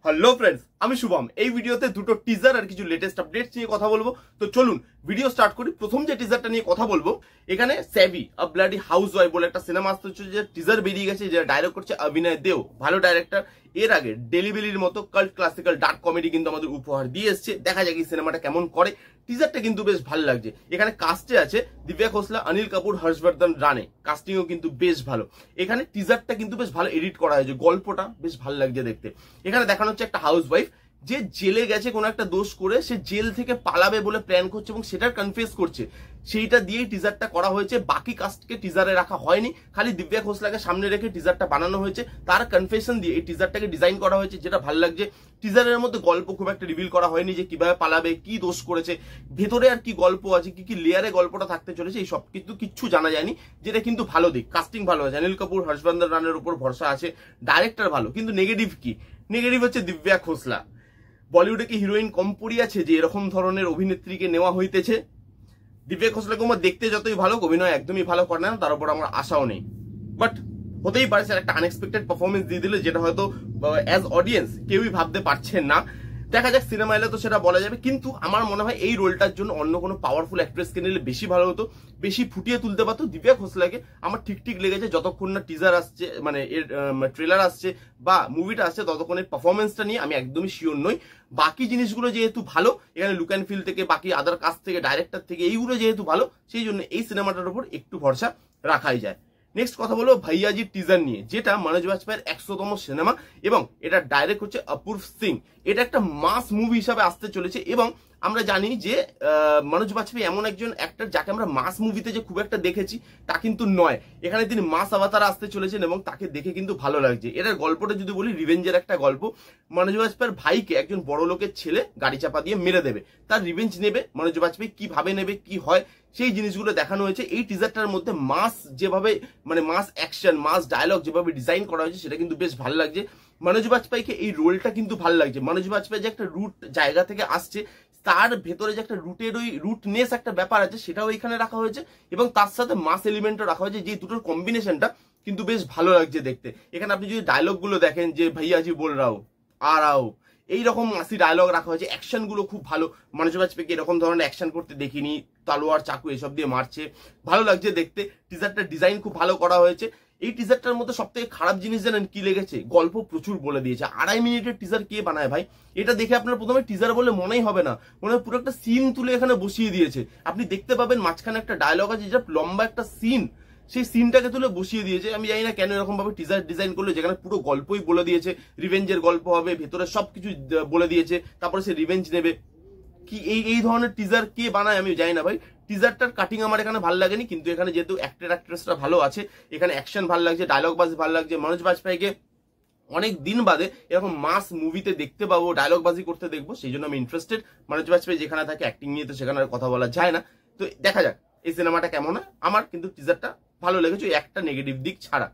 Hello friends, আমি শুভম। এই ভিডিওতে দুটো টিজার আর কিছু লেটেস্ট আপডেটস নিয়ে কথা বলবো। তো চলুন ভিডিও স্টার্ট করি। প্রথম যে টিজারটা নিয়ে কথা বলবো, এখানে স্যাভি আ ব্লাডি হাউসওয়াইফ বলে একটা সিনেমা আসতে হচ্ছে, যে টিজার বেরিয়ে গেছে, যে ডাইরেক্ট করছে অভিনয় দেও, ভালো ডাইরেক্টর। এর আগে ডেলিবেলির মতো কাল্ট ক্লাসিক্যাল ডার্ক কমেডি কিন্তু আমাদের উপহার দিয়ে এসছে। দেখা যাক এই সিনেমাটা কেমন করে। টিজারটা কিন্তু বেশ ভালো লাগছে। এখানে কাস্টে আছে দিব্যা খোসলা, অনিল কাপুর, হর্ষবর্ধন রানে। কাস্টিংও কিন্তু বেশ ভালো। এখানে টিজারটা কিন্তু বেশ ভালো এডিট করা হয়েছে, গল্পটা বেশ ভালো লাগছে দেখতে। এখানে দেখানো হচ্ছে একটা হাউসওয়াইফ যে জেলে গেছে কোনো একটা দোষ করে, সে জেল থেকে পালাবে বলে প্ল্যান করছে এবং সেটার কনফেস করছে। সেইটা দিয়েই টিজারটা করা হয়েছে। বাকি কাস্টকে টিজারে রাখা হয়নি, খালি দিব্যা খোসলাকে সামনে রেখে টিজারটা বানানো হয়েছে। তার কনফেশন দিয়ে এই টিজারটাকে ডিজাইন করা হয়েছে, যেটা ভালো লাগছে। টিজারের মধ্যে গল্প খুব একটা রিভিল করা হয়নি, যে কিভাবে পালাবে, কি দোষ করেছে, ভেতরে আর কি গল্প আছে, কি কি লেয়ারে গল্পটা থাকতে চলেছে, এই সব কিন্তু কিচ্ছু জানা যায়নি, যেটা কিন্তু ভালো দিক। কাস্টিং ভালো আছে, অনিল কাপুর, হর্ষবর্ধন রানের উপর ভরসা আছে, ডাইরেক্টর ভালো। কিন্তু নেগেটিভ কি? নেগেটিভ হচ্ছে দিব্যা খোসলা। বলিউডে কি হিরোইন কম পড়ি আছে যে এরকম ধরনের অভিনেত্রীকে নেওয়া হইতেছে? দিব্যা খোসলাকে আমার দেখতে যতই ভালো, অভিনয় একদমই ভালো করে না, তার উপর আমার আশাও নেই। বাট হতেই পারে স্যার একটা আনএক্সপেক্টেড পারফরমেন্স দিয়ে দিলে, যেটা হয়তো অ্যাজ অডিয়েন্স কেউই ভাবতে পারছেন না। দেখা যাক, সিনেমা এলে তো সেটা বলা যাবে। কিন্তু আমার মনে হয় এই রোলটার জন্য অন্য কোনো পাওয়ারফুল অ্যাক্ট্রেসকে নিলে বেশি ভালো হতো, বেশি ফুটিয়ে তুলতে পারতো। দিব্যা খোসলাকে আমার ঠিক ঠিক লেগেছে, যতক্ষণ না টিজার আসছে, মানে এর ট্রেলার আসছে বা মুভিটা আসছে, ততক্ষণের পারফরমেন্সটা নিয়ে আমি একদমই শিওর নই। বাকি জিনিসগুলো যেহেতু ভালো, এখানে লুক অ্যান্ড ফিল থেকে, বাকি আদার কাস্ট থেকে, ডাইরেক্টর থেকে, এইগুলো যেহেতু ভালো, সেই জন্য এই সিনেমাটার উপর একটু ভরসা রাখাই যায়। নেক্সট কথা বলবো ভাইয়াজির টিজার নিয়ে, যেটা মনোজ বাজপেয়ীর 100তম সিনেমা এবং এটা ডাইরেক্ট হচ্ছে অপূর্ব সিং। এটা একটা মাস মুভি হিসাবে আসতে চলেছে এবং আমরা জানি যে মনোজ বাজপেয়ী এমন একজন অ্যাক্টর যাকে আমরা মাস মুভিতে যে খুব একটা দেখেছি তা কিন্তু নয়। এখানে তিনি মাস অবতারে আসতে চলেছেন এবং তাকে দেখে কিন্তু ভালো লাগছে। এটার গল্পটা যদি বলি, রিভেঞ্জের একটা গল্প। মনোজ বাজপেয়ীর ভাইকে একজন বড় লোকের ছেলে গাড়ি চাপা দিয়ে মেরে দেবে, তার রিভেঞ্জ নেবে। মনোজ বাজপেয়ী কিভাবে নেবে, কি হয়, সেই জিনিসগুলো দেখানো হয়েছে এই টিজারটার মধ্যে। মাস যেভাবে, মানে মাস অ্যাকশন, মাস ডায়লগ যেভাবে ডিজাইন করা হয়েছে, সেটা কিন্তু বেশ ভালো লাগছে। মনোজ বাজপেয়ীকে এই রোলটা কিন্তু ভালো লাগছে। মনোজ বাজপেয়ী যে একটা রুট জায়গা থেকে আসছে, তার ভেতরে যে একটা রুটের ওই রুটনেস একটা ব্যাপার আছে, সেটাও এখানে রাখা হয়েছে এবং তার সাথে মাস এলিমেন্টও রাখা হয়েছে। যে দুটোর কম্বিনেশনটা কিন্তু বেশ ভালো লাগছে দেখতে। এখানে আপনি যদি ডায়লগ গুলো দেখেন, যে ভাইয়াজি বল রাও আর আও, এইরকম মাসি ডায়লগ রাখা হয়েছে। অ্যাকশন গুলো খুব ভালো। মনোজ বাজপেয়ীকে এরকম ধরনের অ্যাকশন করতে দেখিনি, তালোয়ার চাকু এসব দিয়ে মারছে, ভালো লাগছে দেখতে। টিজারটার ডিজাইন খুব ভালো করা হয়েছে। এই টিজারটার মধ্যে সব থেকে খারাপ জিনিস জানেন কি লেগেছে? গল্প প্রচুর বলে দিয়েছে। 2.5 মিনিটের টিজার কে বানায় ভাই? এটা দেখে আপনার প্রথমে টিজার বলে মনেই হবে না, মনে হয় পুরো একটা সিন তুলে এখানে বসিয়ে দিয়েছে। আপনি দেখতে পাবেন মাঝখানে একটা ডায়লগ আছে, যেটা লম্বা একটা সিন, সেই সিনটাকে তুলে বসিয়ে দিয়েছে। আমি জানি না কেন এরকম ভাবে টিজার ডিজাইন করলো, যেখানে পুরো গল্পই বলে দিয়েছে। রিভেঞ্জের গল্প হবে, ভেতরে সবকিছু বলে দিয়েছে, তারপরে সে রিভেঞ্জ নেবে। কি এই ধরনের টিজার কে বানায় আমি জানি না ভাই। টিজারটার কাটিং আমার এখানে ভালো লাগেনি, কিন্তু এখানে যেহেতু অ্যাক্টর অ্যাক্ট্রেসরা ভালো আছে, এখানে অ্যাকশন ভালো লাগছে, ডায়লগ বাজি ভালো লাগছে। মনোজ বাজপেয়ীকে অনেক দিন বাদে এরকম মাস মুভিতে দেখতে পাবো, ডায়লগ বাজি করতে দেখবো, সেই জন্য আমি ইন্টারেস্টেড। মনোজ বাজপেয়ী যেখানে থাকে, অ্যাক্টিং নিয়ে তো সেখানে আর কথা বলা যায় না। তো দেখা যাক এই সিনেমাটা কেমন হয়। আমার কিন্তু টিজারটা ভালো লেগেছে, একটা নেগেটিভ দিক ছাড়া।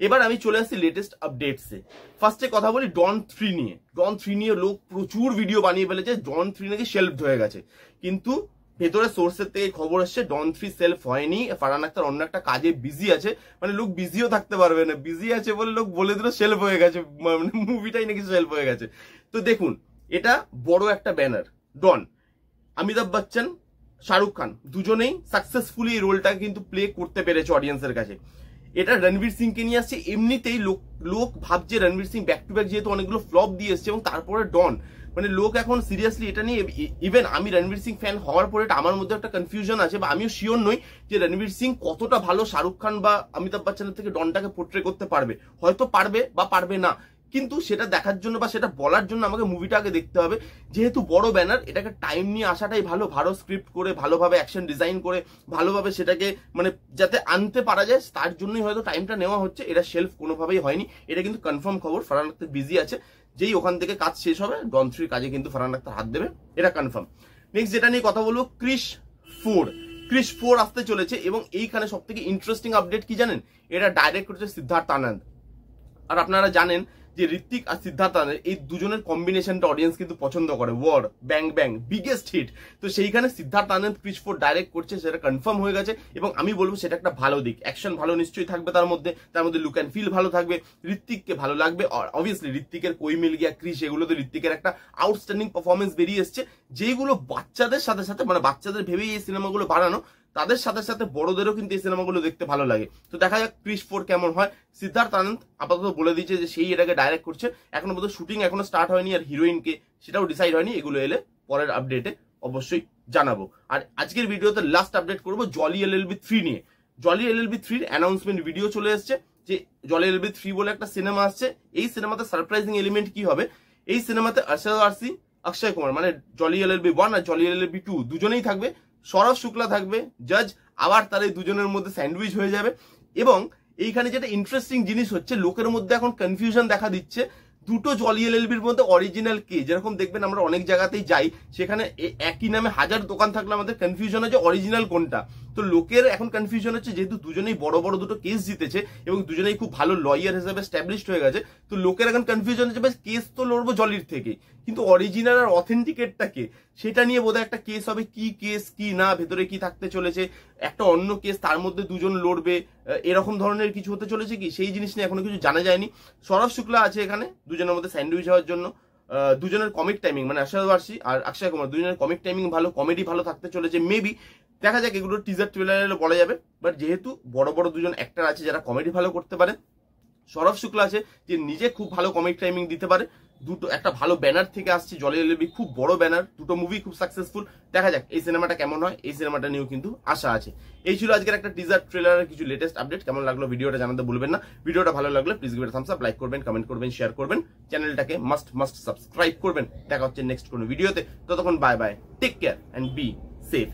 এবার আমি চলে আসছি লেটেস্ট আপডেটসে। ফার্স্টে কথা বলি ডন 3 নিয়ে। ডন 3 নিয়ে লোক প্রচুর ভিডিও বানিয়ে ফেলেছে। ডন 3 নাকি শেলফড হয়ে গেছে, কিন্তু ভেতরে সোর্সের থেকে খবর এসছে ডন 3 সেলফ হয়নি। ফারহান আখতার অন্য একটা কাজে বিজি আছে, মানে লোক বিজিও থাকতে পারবে না, বিজি আছে বলে লোক বলে দিল শেলফ হয়ে গেছে, মানে মুভিটাই নাকি শেলফ হয়ে গেছে। তো দেখুন, এটা বড় একটা ব্যানার। ডন, অমিতাভ বচ্চন, শাহরুখ খান দুজনেই সাকসেসফুলি এই রোলটাকে কিন্তু প্লে করতে পেরেছে অডিয়েন্সের কাছে। এটা রণবীর সিংকে নিয়ে আসছে। এমনিতেই লোক ভাবছে Ranveer Singh back to back যেহেতু অনেকগুলো ফ্লপ দিয়ে এসছে, এবং তারপরে ডন, মানে লোক এখন সিরিয়াসলি এটা নিয়ে, ইভেন আমি রণবীর সিং ফ্যান হওয়ার পরে আমার মধ্যে একটা কনফিউশন আছে, বা আমিও শিওর নই যে রণবীর সিং কতটা ভালো শাহরুখ খান বা অমিতাভ বচ্চনের থেকে ডনটাকে পোর্ট্রে করতে পারবে। হয়তো পারবে বা পারবে না, কিন্তু সেটা দেখার জন্য বা সেটা বলার জন্য আমাকে মুভিটা আগে দেখতে হবে। যেহেতু বড় ব্যানার, এটাকে টাইম নিয়ে আসাটাই ভালো। ভালো স্ক্রিপ্ট করে, ভালোভাবে অ্যাকশন ডিজাইন করে, ভালোভাবে সেটাকে মানে যাতে আনতে পারা যায়, তার জন্যই হয়তো টাইমটা নেওয়া হচ্ছে। এটা শেলফ কোনোভাবেই হয়নি, এটা কিন্তু কনফার্ম খবর। ফারহান আখতার বিজি আছে, যেই ওখান থেকে কাজ শেষ হবে ডন 3 কাজে কিন্তু ফারহান আখতার হাত দেবে, এটা কনফার্ম। নেক্সট যেটা নিয়ে কথা বলবো, ক্রিশ 4 আসতে চলেছে। এবং এইখানে সব থেকে ইন্টারেস্টিং আপডেট কি জানেন? এটা ডাইরেক্ট করেছে সিদ্ধার্থ আনন্দ। আর আপনারা জানেন যে ঋত্বিক আর সিদ্ধার্থ আনন্দ এই দুজনের কম্বিনেশনটা অডিয়েন্স কিন্তু পছন্দ করে। ওয়ার ব্যাং ব্যাং বিগেস্ট হিট। তো সেইখানে সিদ্ধার্থ আনন্দ ক্রিশ 4 ডাইরেক্ট করছে, সেটা কনফার্ম হয়ে গেছে এবং আমি বলবো সেটা একটা ভালো দিক। অ্যাকশন ভালো নিশ্চয়ই থাকবে, তার মধ্যে লুক অ্যান্ড ফিল ভালো থাকবে, ঋত্বিককে ভালো লাগবে। অবভিয়াসলি ঋত্বিকের কই মিল গিয়া ক্রিশ, এগুলোতে ঋত্বিকের একটা আউটস্ট্যান্ডিং পারফরমেন্স বেরিয়ে এসছে, যেগুলো বাচ্চাদের সাথে সাথে মানে বাচ্চাদের ভেবেই এই সিনেমাগুলো বানানো, তাদের সাথে সাথে বড়দেরও কিন্তু এই সিনেমাগুলো দেখতে ভালো লাগে। তো দেখা যাক ক্রিশ 4 কেমন হয়। সিদ্ধার্থ আনন্দ আপাতত বলে দিয়েছে যে সেই এটাকে ডাইরেক্ট করছে, এখনো বোধহয় শুটিং এখনো স্টার্ট হয়নি, আর হিরোইনকে সেটাও ডিসাইড হয়নি। এগুলো এলে পরের আপডেটে অবশ্যই জানাবো। আর আজকের ভিডিওতে লাস্ট আপডেট করবো জলি LLB 3 নিয়ে। জলি LLB 3 অ্যানাউন্সমেন্ট ভিডিও চলে এসছে যে জলি LLB 3 বলে একটা সিনেমা আসছে। এই সিনেমাতে সারপ্রাইজিং এলিমেন্ট কি হবে, এই সিনেমাতে আরশাদ ওয়ারসি, অক্ষয় কুমার মানে জলি LLB 1 আর জলি LLB 2 দুজনেই থাকবে, সৌরভ শুক্লা থাকবে জাজ, আবার তার এই দুজনের মধ্যে স্যান্ডউইচ হয়ে যাবে। এবং এইখানে যেটা ইন্টারেস্টিং জিনিস হচ্ছে, লোকের মধ্যে এখন কনফিউশন দেখা দিচ্ছে দুটো জলি LLB'র মধ্যে অরিজিনাল কে। যেরকম দেখবেন আমরা অনেক জায়গাতেই যাই, সেখানে একই নামে হাজার দোকান থাকলে আমাদের কনফিউশন হচ্ছে অরিজিনাল কোনটা। তো লোকের এখন কনফিউশন হচ্ছে, যেহেতু দুজনেই বড় বড় দুটো কেস জিতেছে এবং দুজনেই খুব ভালো লয়ার হিসেবে এস্টাবলিশড হয়ে গেছে, তো লোকের এখন কনফিউশন হচ্ছে ভাই কেস তো লড়বো জলির থেকে, কিন্তু অরিজিনাল আর অথেন্টিকেটটা কে, সেটা নিয়ে বোধহয় একটা কেস হবে। কি কেস কি না, ভেতরে কি থাকতে চলেছে, একটা অন্য কেস তার মধ্যে দুজন লড়বে, এরকম ধরনের কিছু হতে চলেছে কি, সেই জিনিস নিয়ে এখনো কিছু জানা যায়নি। সৌরভ শুক্লা আছে এখানে দুজনের মধ্যে স্যান্ডউইচ হওয়ার জন্য। দুজনের কমিক টাইমিং মানে আরশাদ ওয়ারসি আর অক্ষয় কুমার দুজনের কমিক টাইমিং ভালো, কমেডি ভালো থাকতে চলেছে। মেবি দেখা যাক, এগুলো টিজার ট্রেলারে বলা যাবে। বাট যেহেতু বড় বড় দুজন অ্যাক্টর আছে যারা কমেডি ভালো করতে পারে, সৌরভ শুক্লা আছে যে নিজে খুব ভালো কমিক টাইমিং দিতে পারে, দুটো একটা ভালো ব্যানার থেকে আসছে জলি LLB, খুব বড় ব্যানার, দুটো মুভি খুব সাকসেসফুল। দেখা যাক এই সিনেমাটা কেমন হয়, এই সিনেমাটা নিয়েও কিন্তু আশা আছে। এই ছিল আজকের একটা টিজার ট্রেলারের কিছু লেটেস্ট আপডেট। কেমন লাগলো ভিডিওটা জানাতে ভুলবেন না। ভিডিওটা ভালো লাগলে please give it thumbs up, like করবেন, কমেন্ট করবেন, শেয়ার করবেন, চ্যানেলটাকে মাস্ট সাবস্ক্রাইব করবেন। দেখা হচ্ছে নেক্সট কোনো ভিডিওতে, ততক্ষণ bye bye, take care and be safe.